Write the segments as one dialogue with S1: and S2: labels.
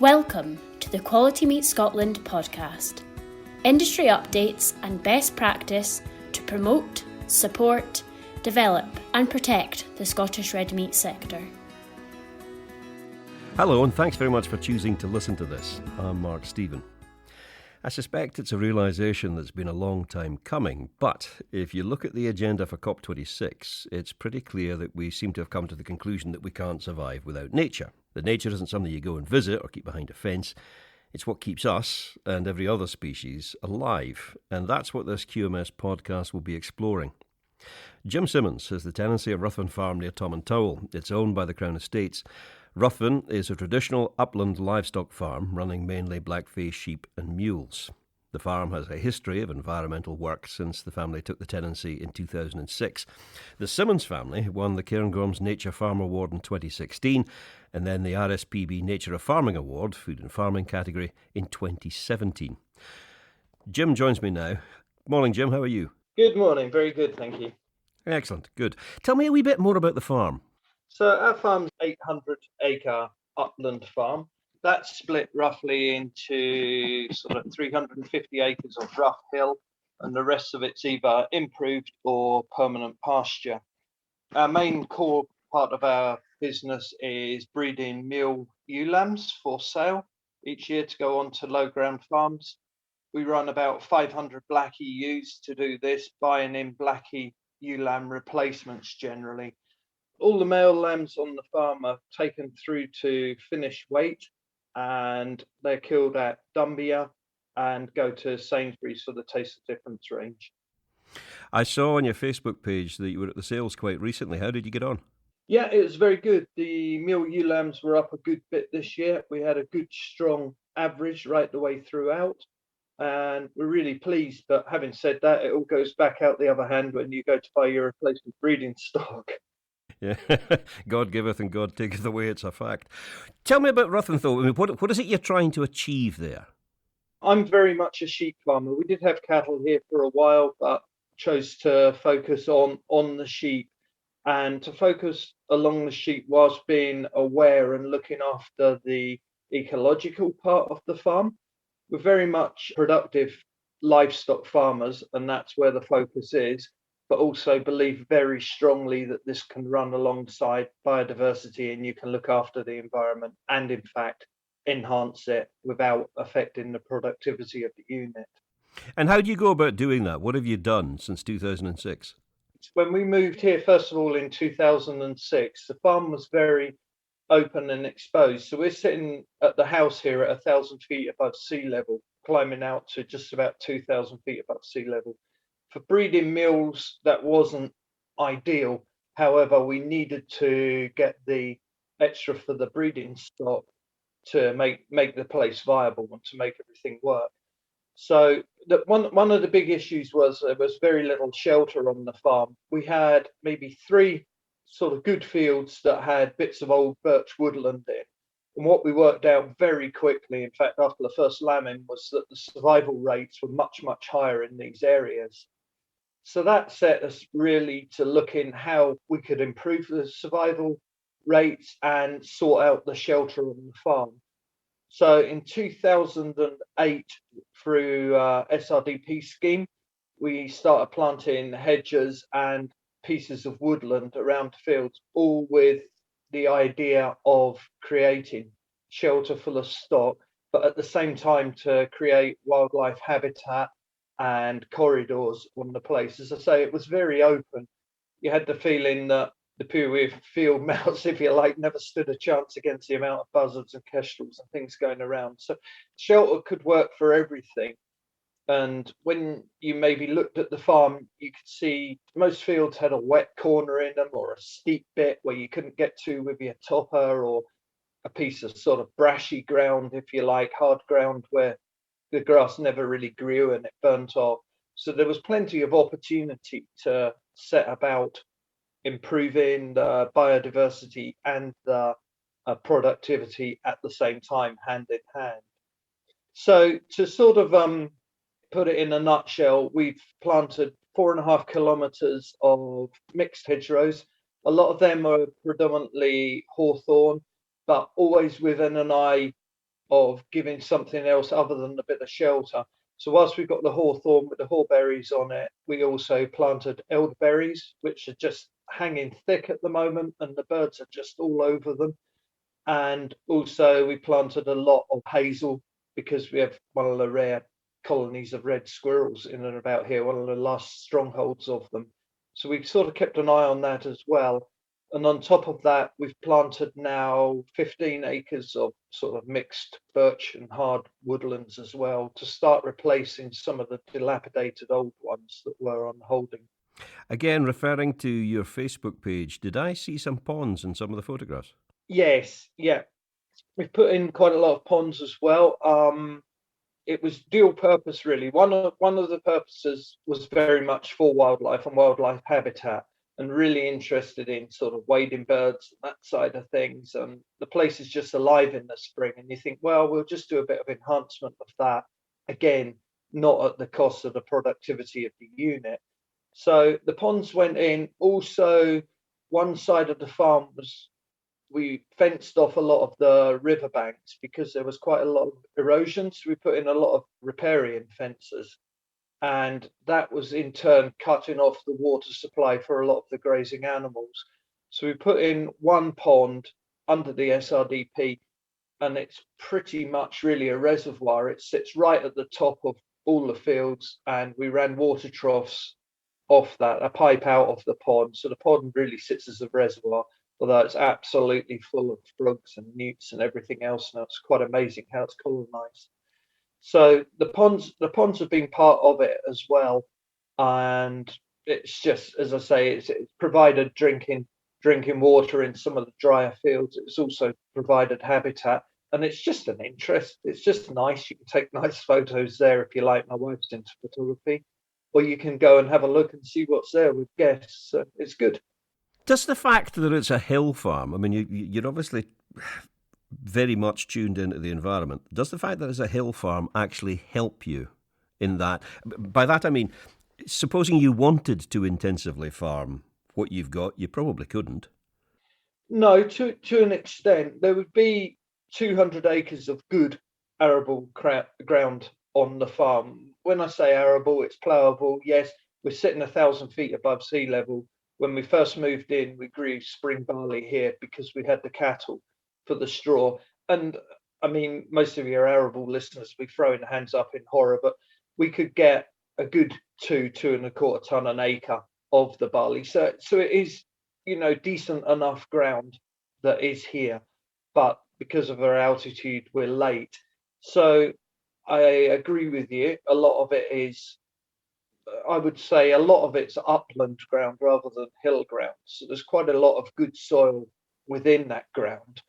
S1: Welcome to the Quality Meat Scotland podcast. Industry updates and best practice to promote, support, develop and protect the Scottish red meat sector.
S2: Hello and thanks very much for choosing to listen to this. I'm Mark Stephen. I suspect it's a realisation that's been a long time coming, but if you look at the agenda for COP26, it's pretty clear that we seem to have come to the conclusion that we can't survive without nature. That nature isn't something you go and visit or keep behind a fence. It's what keeps us and every other species alive, and that's what this QMS podcast will be exploring. Jim Simmons has the tenancy of Ruthven Farm near Tomintoul. It's owned by the Crown Estates. Ruthven is a traditional upland livestock farm running mainly blackface sheep and mules. The farm has a history of environmental work since the family took the tenancy in 2006. The Simmons family won the Cairngorms Nature Farm Award in 2016 and then the RSPB Nature Farming Award, food and farming category, in 2017. Jim joins me now. Morning, Jim. How are you?
S3: Good morning. Very good, thank you.
S2: Excellent. Good. Tell me a wee bit more about the farm.
S3: So our farm's 800-acre upland farm. That's split roughly into sort of 350 acres of rough hill, and the rest of it's either improved or permanent pasture. Our main core part of our business is breeding mule ewe lambs for sale each year to go on to low ground farms. We run about 500 blackie ewes to do this, buying in blackie ewe lamb replacements generally. All the male lambs on the farm are taken through to finish weight, and they're killed at Dumbia and go to Sainsbury's for the Taste of Difference range.
S2: I saw on your Facebook page that you were at the sales quite recently. How did you get on?
S3: Yeah, it was very good. The mule ewe lambs were up a good bit this year. We had a good, strong average right the way throughout, and we're really pleased. But having said that, it all goes back out the other hand when you go to buy your replacement breeding stock.
S2: Yeah, God giveth and God taketh away, it's a fact. Tell me about Ruthven, though. I mean, what is it you're trying to achieve there?
S3: I'm very much a sheep farmer. We did have cattle here for a while, but chose to focus on the sheep, and to focus along the sheep whilst being aware and looking after the ecological part of the farm. We're very much productive livestock farmers, and that's where the focus is, but also believe very strongly that this can run alongside biodiversity and you can look after the environment and, in fact, enhance it without affecting the productivity of the unit.
S2: And how do you go about doing that? What have you done since 2006?
S3: When we moved here, first of all, in 2006, the farm was very open and exposed. So we're sitting at the house here at 1,000 feet above sea level, climbing out to just about 2,000 feet above sea level. For breeding mules, that wasn't ideal. However, we needed to get the extra for the breeding stock to make the place viable and to make everything work. So one of the big issues was there was very little shelter on the farm. We had maybe 3 sort of good fields that had bits of old birch woodland in. And what we worked out very quickly, in fact, after the first lambing, was that the survival rates were much, much higher in these areas. So that set us really to look in how we could improve the survival rates and sort out the shelter on the farm. So in 2008, through SRDP scheme, we started planting hedges and pieces of woodland around the fields, all with the idea of creating shelter for the stock, but at the same time to create wildlife habitat and corridors on the place. As I say, it was very open. You had the feeling that the Pewee field mouse, if you like, never stood a chance against the amount of buzzards and kestrels and things going around. So shelter could work for everything. And when you maybe looked at the farm, you could see most fields had a wet corner in them or a steep bit where you couldn't get to with your topper, or a piece of sort of brashy ground, if you like, hard ground where the grass never really grew and it burnt off. So there was plenty of opportunity to set about improving the biodiversity and the productivity at the same time, hand in hand. So to sort of put it in a nutshell, we've planted 4.5 kilometres of mixed hedgerows. A lot of them are predominantly hawthorn, but always within an eye of giving something else other than a bit of shelter. So whilst we've got the hawthorn with the haw-berries on it, we also planted elderberries, which are just hanging thick at the moment, and the birds are just all over them. And also we planted a lot of hazel because we have one of the rare colonies of red squirrels in and about here, one of the last strongholds of them. So we sort of kept an eye on that as well. And on top of that, we've planted now 15 acres of sort of mixed birch and hard woodlands as well to start replacing some of the dilapidated old ones that were on holding.
S2: Again, referring to your Facebook page, did I see some ponds in some of the photographs?
S3: Yes, yeah. We've put in quite a lot of ponds as well. It was dual purpose, really. One of the purposes was very much for wildlife and wildlife habitat, and really interested in sort of wading birds and that side of things. And the place is just alive in the spring, and you think, well, we'll just do a bit of enhancement of that. Again, not at the cost of the productivity of the unit. So the ponds went in. Also, one side of the farm was, we fenced off a lot of the riverbanks because there was quite a lot of erosion. So we put in a lot of riparian fences. And that was in turn cutting off the water supply for a lot of the grazing animals. So we put in one pond under the SRDP, and it's pretty much really a reservoir. It sits right at the top of all the fields, and we ran water troughs off that, a pipe out of the pond. So the pond really sits as a reservoir, although it's absolutely full of frogs and newts and everything else. Now it's quite amazing how it's colonized. So the ponds have been part of it as well, and it's just, as I say, it's provided drinking water in some of the drier fields. It's also provided habitat, and it's just an interest. It's just nice. You can take nice photos there if you like. My wife's into photography, or you can go and have a look and see what's there with guests. So it's good.
S2: Does the fact that it's a hill farm, I mean, you're obviously very much tuned into the environment. Does the fact that it's a hill farm actually help you in that? By that I mean, supposing you wanted to intensively farm what you've got, you probably couldn't.
S3: No, to an extent. There would be 200 acres of good arable ground on the farm. When I say arable, it's ploughable. Yes, we're sitting 1,000 feet above sea level. When we first moved in, we grew spring barley here because we had the cattle for the straw. And I mean, most of your arable listeners will be throwing their hands up in horror, but we could get a good 2.25 ton an acre of the barley. So it is, decent enough ground that is here, but because of our altitude, we're late. So I agree with you. A lot of it is, I would say a lot of it's upland ground rather than hill ground. So there's quite a lot of good soil within that ground.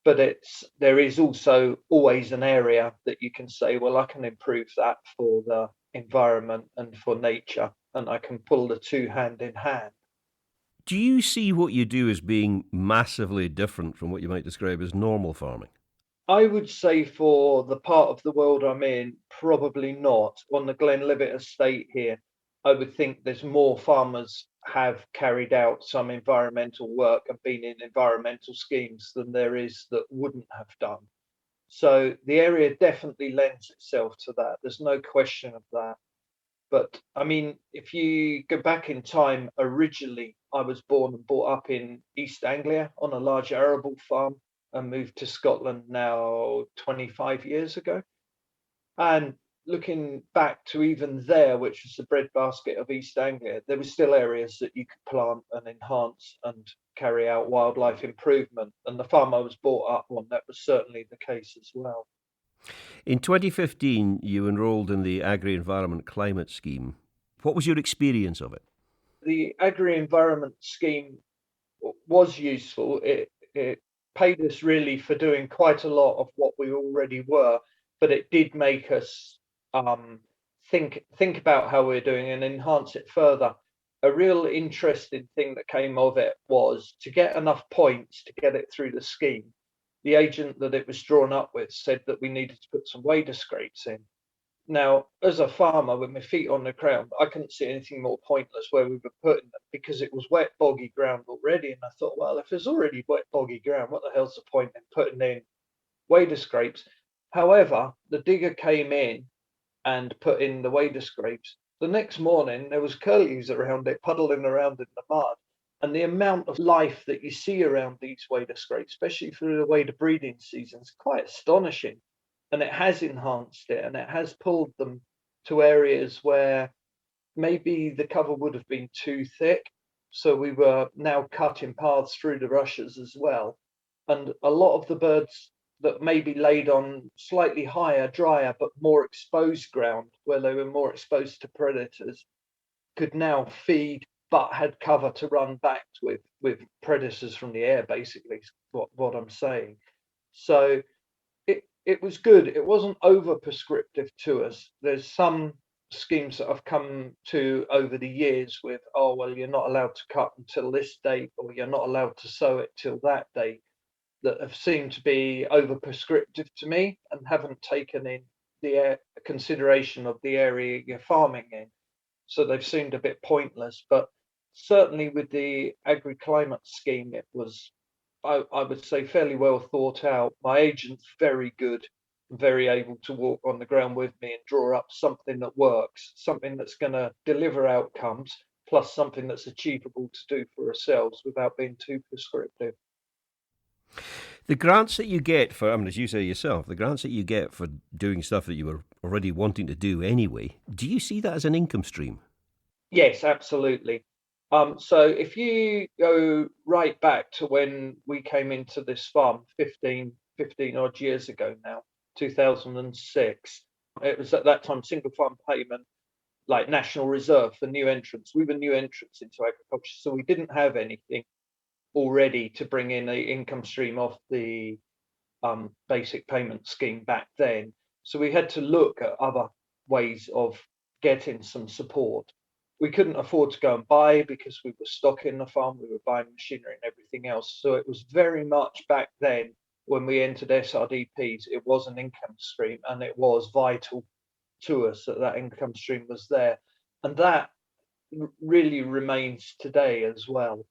S3: But there is also always an area that you can say, well, I can improve that for the environment and for nature, and I can pull the two hand in hand.
S2: Do you see what you do as being massively different from what you might describe as normal farming?
S3: I would say for the part of the world I'm in, probably not. On the Glenlivet Estate here, I would think there's more farmers have carried out some environmental work and been in environmental schemes than there is that wouldn't have done. So the area definitely lends itself to that. There's no question of that. But I mean, if you go back in time, originally I was born and brought up in East Anglia on a large arable farm and moved to Scotland now 25 years ago. And looking back to even there, which was the breadbasket of East Anglia, there were still areas that you could plant and enhance and carry out wildlife improvement. And the farm I was brought up on, that was certainly the case as well.
S2: In 2015, you enrolled in the Agri-Environment Climate Scheme. What was your experience of it?
S3: The Agri-Environment Scheme was useful. It paid us really for doing quite a lot of what we already were, but it did make us think about how we're doing and enhance it further. A real interesting thing that came of it was to get enough points to get it through the scheme. The agent that it was drawn up with said that we needed to put some wader scrapes in. Now, as a farmer with my feet on the ground, I couldn't see anything more pointless where we were putting them because it was wet, boggy ground already. And I thought, well, if there's already wet, boggy ground, what the hell's the point in putting in wader scrapes? However, the digger came in and put in the wader scrapes. The next morning, there was curlews around it, puddling around in the mud. And the amount of life that you see around these wader scrapes, especially through the wader breeding season, is quite astonishing. And it has enhanced it, and it has pulled them to areas where maybe the cover would have been too thick. So we were now cutting paths through the rushes as well. And a lot of the birds that maybe laid on slightly higher, drier, but more exposed ground, where they were more exposed to predators, could now feed, but had cover to run back with predators from the air, basically, is what I'm saying. So it was good. It wasn't over prescriptive to us. There's some schemes that I've come to over the years with, oh, well, you're not allowed to cut until this date, or you're not allowed to sow it till that date, that have seemed to be over prescriptive to me and haven't taken in the consideration of the area you're farming in. So they've seemed a bit pointless. But certainly with the agriclimate scheme, it was, I would say, fairly well thought out. My agent's very good, very able to walk on the ground with me and draw up something that works, something that's going to deliver outcomes, plus something that's achievable to do for ourselves without being too prescriptive.
S2: The grants that you get for, I mean, as you say yourself, the grants that you get for doing stuff that you were already wanting to do anyway, do you see that as an income stream?
S3: Yes, absolutely. So if you go right back to when we came into this farm 15 odd years ago now, 2006, it was at that time single farm payment, like National Reserve for new entrants. We were new entrants into agriculture, so we didn't have anything already to bring in an income stream off the basic payment scheme back then. So we had to look at other ways of getting some support. We couldn't afford to go and buy because we were stocking the farm, we were buying machinery and everything else. So it was very much back then when we entered SRDPs, it was an income stream, and it was vital to us that that income stream was there. And that really remains today as well.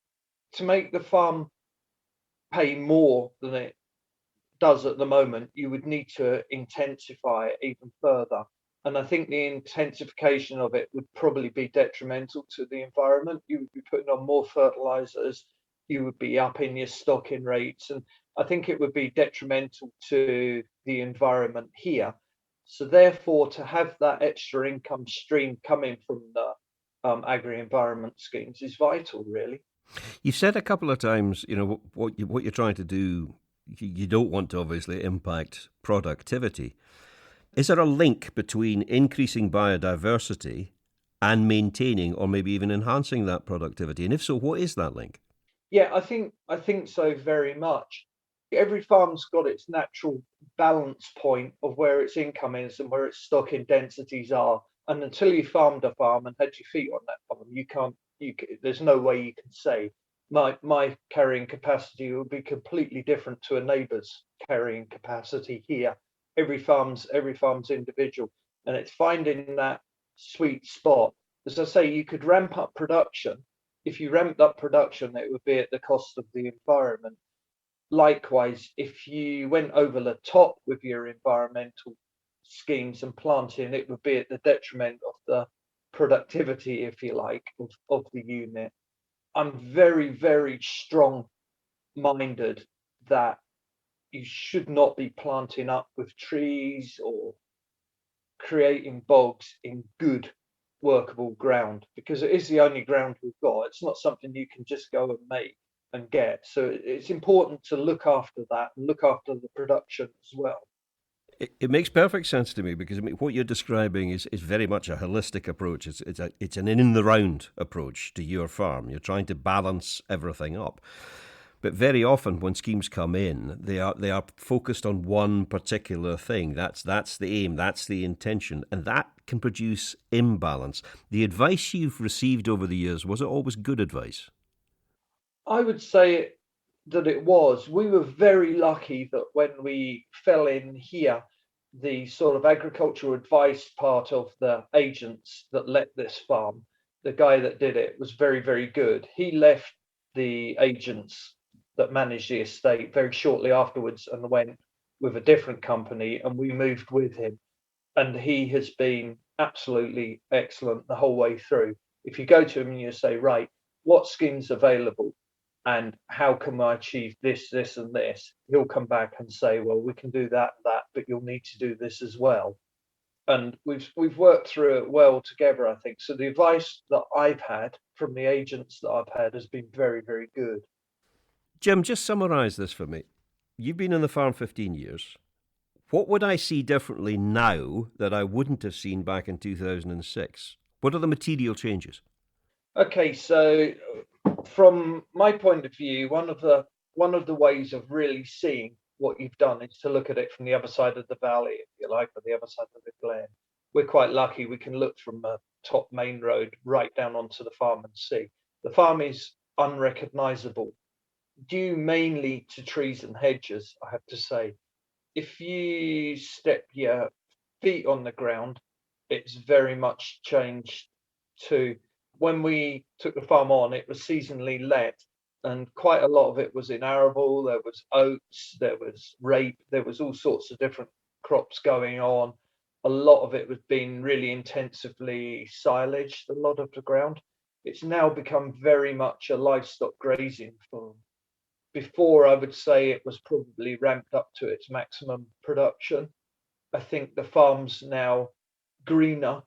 S3: To make the farm pay more than it does at the moment, you would need to intensify it even further. And I think the intensification of it would probably be detrimental to the environment. You would be putting on more fertilizers, you would be upping your stocking rates, and I think it would be detrimental to the environment here. So therefore, to have that extra income stream coming from the agri-environment schemes is vital, really.
S2: You've said a couple of times, you know, what you're trying to do, you don't want to obviously impact productivity. Is there a link between increasing biodiversity and maintaining or maybe even enhancing that productivity? And if so, what is that link?
S3: Yeah, I think so very much. Every farm's got its natural balance point of where its income is and where its stocking densities are. And until you farmed a farm and had your feet on that farm, there's no way you can say my carrying capacity will be completely different to a neighbour's carrying capacity here. Every farm's individual, and it's finding that sweet spot. As I say, you could ramp up production. If you ramped up production, it would be at the cost of the environment. Likewise, if you went over the top with your environmental schemes and planting, it would be at the detriment of the productivity, if you like, of the unit. I'm very, very strong-minded that you should not be planting up with trees or creating bogs in good workable ground, because it is the only ground we've got. It's not something you can just go and make and get. So it's important to look after that and look after the production as well.
S2: It makes perfect sense to me, because I mean, what you're describing is very much a holistic approach. It's an in the round approach to your farm. You're trying to balance everything up. But very often when schemes come in, they are focused on one particular thing. That's the aim, that's the intention, and that can produce imbalance. The advice you've received over the years, was it always good advice?
S3: I would say that it was. We were very lucky that when we fell in here, the sort of agricultural advice part of the agents that let this farm, the guy that did it was very, very good. He left the agents that managed the estate very shortly afterwards and went with a different company, and we moved with him. And he has been absolutely excellent the whole way through. If you go to him and you say, right, what scheme's available and how can I achieve this, this, and this, he'll come back and say, well, we can do that, but you'll need to do this as well. And we've worked through it well together, I think. So the advice that I've had from the agents that I've had has been very, very good.
S2: Jim, just summarise this for me. You've been on the farm 15 years. What would I see differently now that I wouldn't have seen back in 2006? What are the material changes?
S3: Okay, so from my point of view, one of the ways of really seeing what you've done is to look at it from the other side of the valley, if you like, or the other side of the glen. We're quite lucky. We can look from a top main road right down onto the farm and see. The farm is unrecognisable, due mainly to trees and hedges, I have to say. If you step your feet on the ground, it's very much changed to when we took the farm on, it was seasonally let, and quite a lot of it was in arable. There was oats, there was rape, there was all sorts of different crops going on. A lot of it was being really intensively silaged, a lot of the ground. It's now become very much a livestock grazing farm. Before, I would say it was probably ramped up to its maximum production. I think the farm's now greener.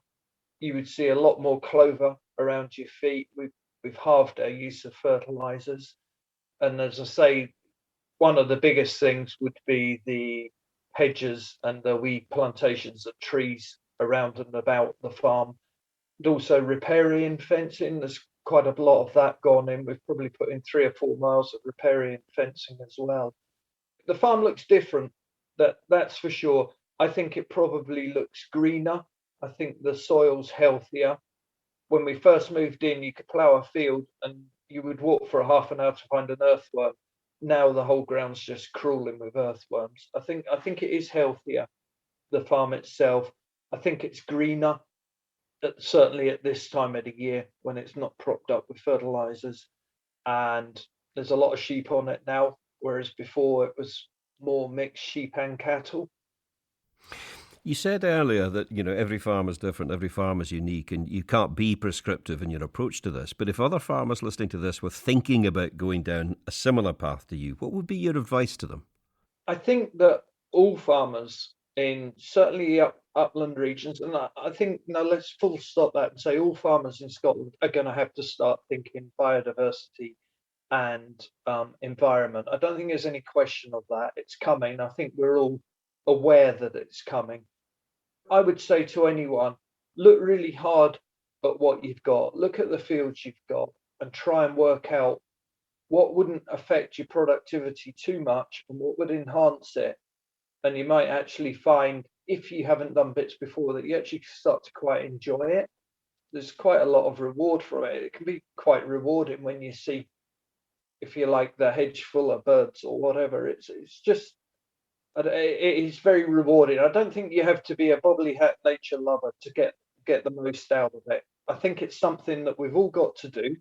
S3: You would see a lot more clover around your feet. We've halved our use of fertilizers. And as I say, one of the biggest things would be the hedges and the wee plantations of trees around and about the farm. And also riparian fencing. There's quite a lot of that gone in. We've probably put in 3 or 4 miles of riparian fencing as well. The farm looks different, that's for sure. I think it probably looks greener. I think the soil's healthier. When we first moved in, you could plough a field and you would walk for a half an hour to find an earthworm. Now the whole ground's just crawling with earthworms. I think it is healthier, the farm itself. I think it's greener, certainly at this time of the year when it's not propped up with fertilizers. And there's a lot of sheep on it now, whereas before it was more mixed sheep and cattle.
S2: You said earlier that, every farm is different, every farm is unique, and you can't be prescriptive in your approach to this. But if other farmers listening to this were thinking about going down a similar path to you, what would be your advice to them?
S3: I think that all farmers in certainly upland regions, and I think, let's full stop that and say all farmers in Scotland are going to have to start thinking biodiversity and environment. I don't think there's any question of that. It's coming. I think we're all aware that it's coming. I would say to anyone, look really hard at what you've got, look at the fields you've got and try and work out what wouldn't affect your productivity too much and what would enhance it. And you might actually find, if you haven't done bits before, that you actually start to quite enjoy it. There's quite a lot of reward from it. It can be quite rewarding when you see, if you like, the hedge full of birds or whatever. It's just, it is very rewarding. I don't think you have to be a bobbly hat nature lover to get the most out of it. I think it's something that we've all got to do.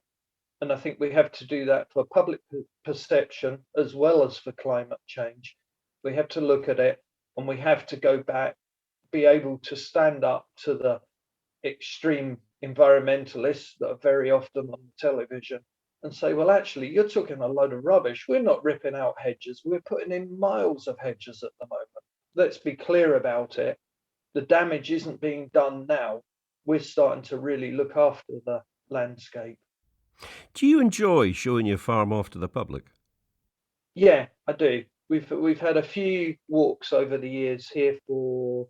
S3: And I think we have to do that for public perception as well as for climate change. We have to look at it and we have to go back, be able to stand up to the extreme environmentalists that are very often on television and say, well, actually, you're talking a load of rubbish. We're not ripping out hedges. We're putting in miles of hedges at the moment. Let's be clear about it. The damage isn't being done now. We're starting to really look after the landscape.
S2: Do you enjoy showing your farm off to the public?
S3: Yeah, I do. We've had a few walks over the years here for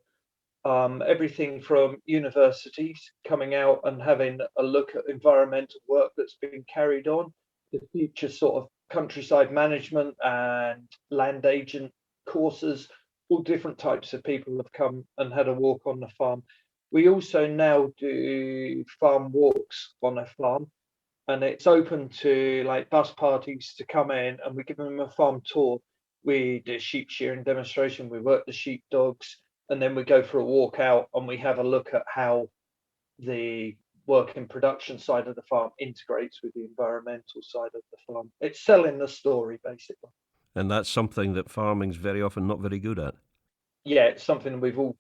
S3: everything from universities coming out and having a look at environmental work that's been carried on, the future sort of countryside management and land agent courses. All different types of people have come and had a walk on the farm. We also now do farm walks on a farm, and it's open to like bus parties to come in and we give them a farm tour. We do sheep shearing demonstration, we work the sheepdogs, and then we go for a walk out and we have a look at how the work in production side of the farm integrates with the environmental side of the farm. It's selling the story, basically.
S2: And that's something that farming's very often not very good at.
S3: Yeah, it's something we've all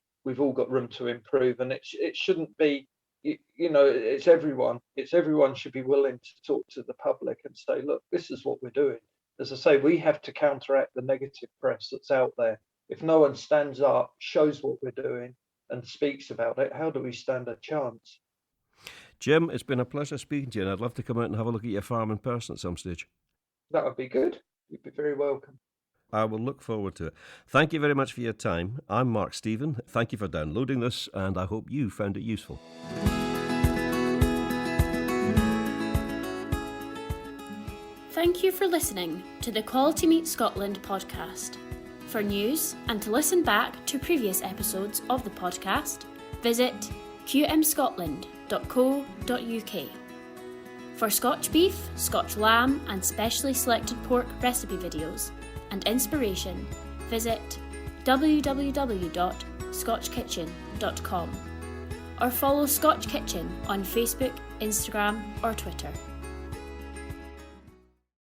S3: got room to improve, and it shouldn't be. It's everyone. It's everyone should be willing to talk to the public and say, look, this is what we're doing. As I say, we have to counteract the negative press that's out there. If no one stands up, shows what we're doing, and speaks about it, how do we stand a chance?
S2: Jim, it's been a pleasure speaking to you, and I'd love to come out and have a look at your farm in person at some stage.
S3: That would be good. You'd be very welcome.
S2: I will look forward to it. Thank you very much for your time. I'm Mark Stephen. Thank you for downloading this, and I hope you found it useful.
S1: Thank you for listening to the Quality Meat Scotland podcast. For news and to listen back to previous episodes of the podcast, visit qmscotland.co.uk. For Scotch beef, Scotch lamb and specially selected pork recipe videos and inspiration, visit www.scotchkitchen.com or follow Scotch Kitchen on Facebook, Instagram or Twitter.